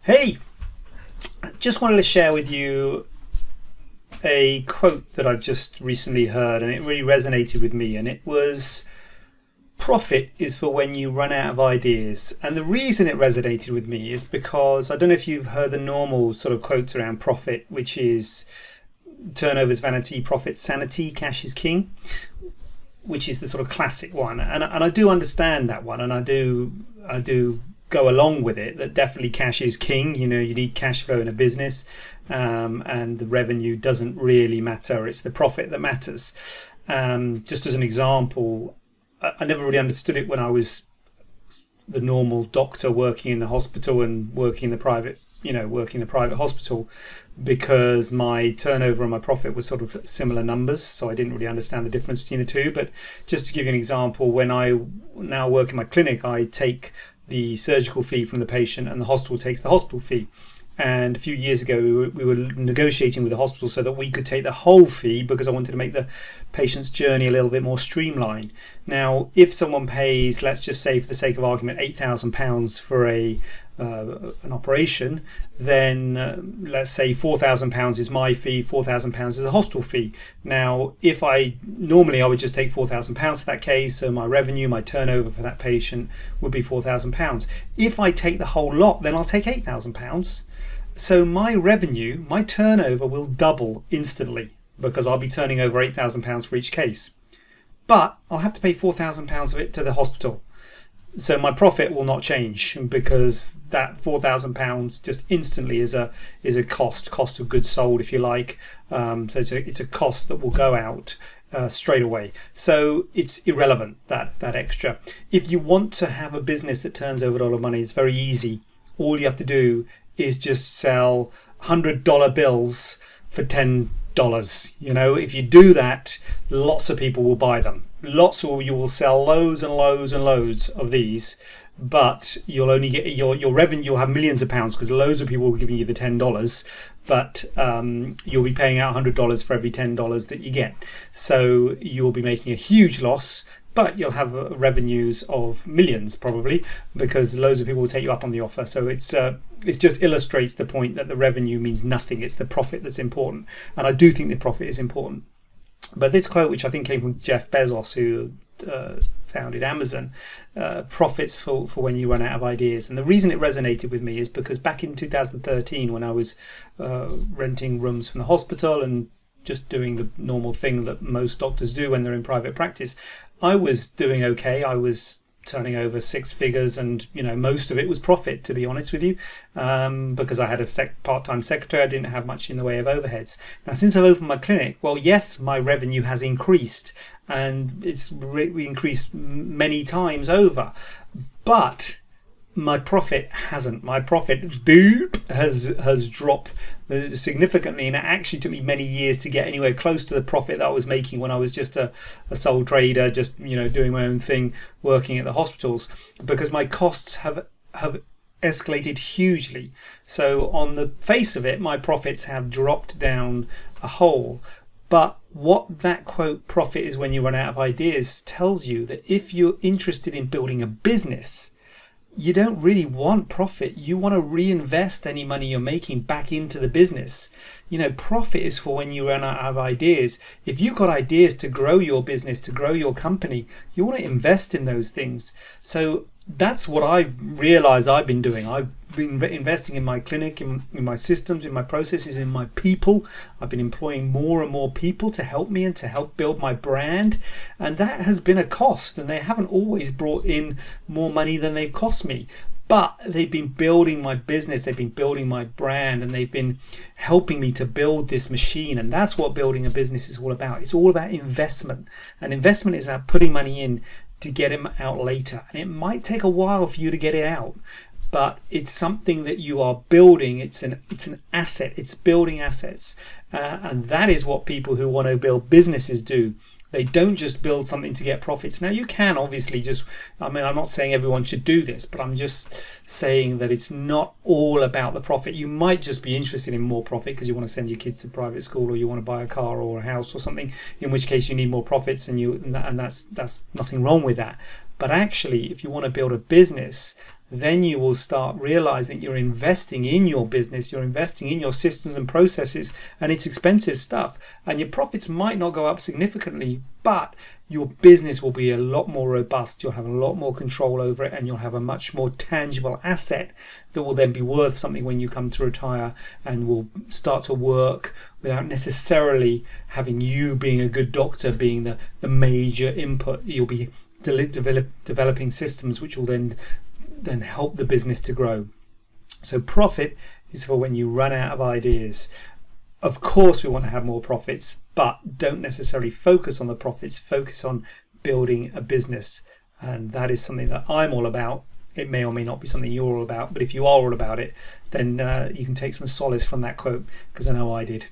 Hey, just wanted to share with you a quote that I've just recently heard, and it really resonated with me. And it was, profit is for when you run out of ideas. And the reason it resonated with me is because I don't know if you've heard the normal sort of quotes around profit, which is turnover's vanity, profit sanity, cash is king, which is the sort of classic one. And I do understand that one, and I do go along with it, that definitely cash is king. You know, you need cash flow in a business, and the revenue doesn't really matter. It's the profit that matters. Just as an example, I never really understood it when I was the normal doctor working in the hospital and working in the private, working in the private hospital, because my turnover and my profit were sort of similar numbers. So I didn't really understand the difference between the two. But just to give you an example, when I now work in my clinic, I take the surgical fee from the patient and the hospital takes the hospital fee. And a few years ago, we were negotiating with the hospital so that we could take the whole fee, because I wanted to make the patient's journey a little bit more streamlined. Now, if someone pays, let's just say for the sake of argument, £8,000 for an operation, then let's say £4,000 is my fee, £4,000 is the hospital fee. Now, if I would just take £4,000 for that case, so my revenue, my turnover for that patient would be £4,000. If I take the whole lot, then I'll take £8,000. So my revenue, my turnover will double instantly, because I'll be turning over £8,000 for each case. But I'll have to pay £4,000 of it to the hospital. So my profit will not change, because that £4,000 just instantly is a cost of goods sold, if you like. So it's a cost that will go out straight away. So it's irrelevant, that extra. If you want to have a business that turns over a lot of money, it's very easy. All you have to do is just sell $100 bills for $10. If you do that, lots of people will buy them. You will sell loads and loads and loads of these, but you'll only get your revenue. You'll have millions of pounds because loads of people will be giving you the $10, but you'll be paying out $100 for every $10 that you get. So you'll be making a huge loss, but you'll have revenues of millions probably, because loads of people will take you up on the offer. So it just illustrates the point that the revenue means nothing. It's the profit that's important. And I do think the profit is important. But this quote, which I think came from Jeff Bezos, who founded Amazon, profits for when you run out of ideas. And the reason it resonated with me is because back in 2013, when I was renting rooms from the hospital and just doing the normal thing that most doctors do when they're in private practice, I was doing okay. I was turning over six figures, and most of it was profit, to be honest with you, because I had a part-time secretary. I didn't have much in the way of overheads. Now, since I've opened my clinic, well, yes, my revenue has increased, and it's increased many times over, but my profit hasn't. My profit has dropped significantly, and it actually took me many years to get anywhere close to the profit that I was making when I was just a sole trader, just doing my own thing, working at the hospitals, because my costs have escalated hugely. So on the face of it, my profits have dropped down a hole. But what that quote, profit is when you run out of ideas, tells you that if you're interested in building a business, you don't really want profit. You want to reinvest any money you're making back into the business. Profit is for when you run out of ideas. If you've got ideas to grow your business, to grow your company, you want to invest in those things. So that's what I've realized I've been doing. I've been investing in my clinic, in my systems, in my processes, in my people. I've been employing more and more people to help me and to help build my brand. And that has been a cost, and they haven't always brought in more money than they've cost me. But they've been building my business, they've been building my brand, and they've been helping me to build this machine. And that's what building a business is all about. It's all about investment. And investment is about putting money in to get it out later. And it might take a while for you to get it out, but it's something that you are building. It's an asset. It's building assets. And that is what people who want to build businesses do. They don't just build something to get profits. Now, you can obviously I'm not saying everyone should do this, but I'm just saying that it's not all about the profit. You might just be interested in more profit because you want to send your kids to private school, or you want to buy a car or a house or something, in which case you need more profits, and that's nothing wrong with that. But actually, if you want to build a business, then you will start realizing you're investing in your business, you're investing in your systems and processes, and it's expensive stuff. And your profits might not go up significantly, but your business will be a lot more robust. You'll have a lot more control over it, and you'll have a much more tangible asset that will then be worth something when you come to retire, and will start to work without necessarily having you being a good doctor being the major input. You'll be developing systems which will then help the business to grow. So profit is for when you run out of ideas. Of course we want to have more profits, but don't necessarily focus on the profits. Focus on building a business, and that is something that I'm all about. It may or may not be something you're all about, but if you are all about it, then you can take some solace from that quote, because I know I did.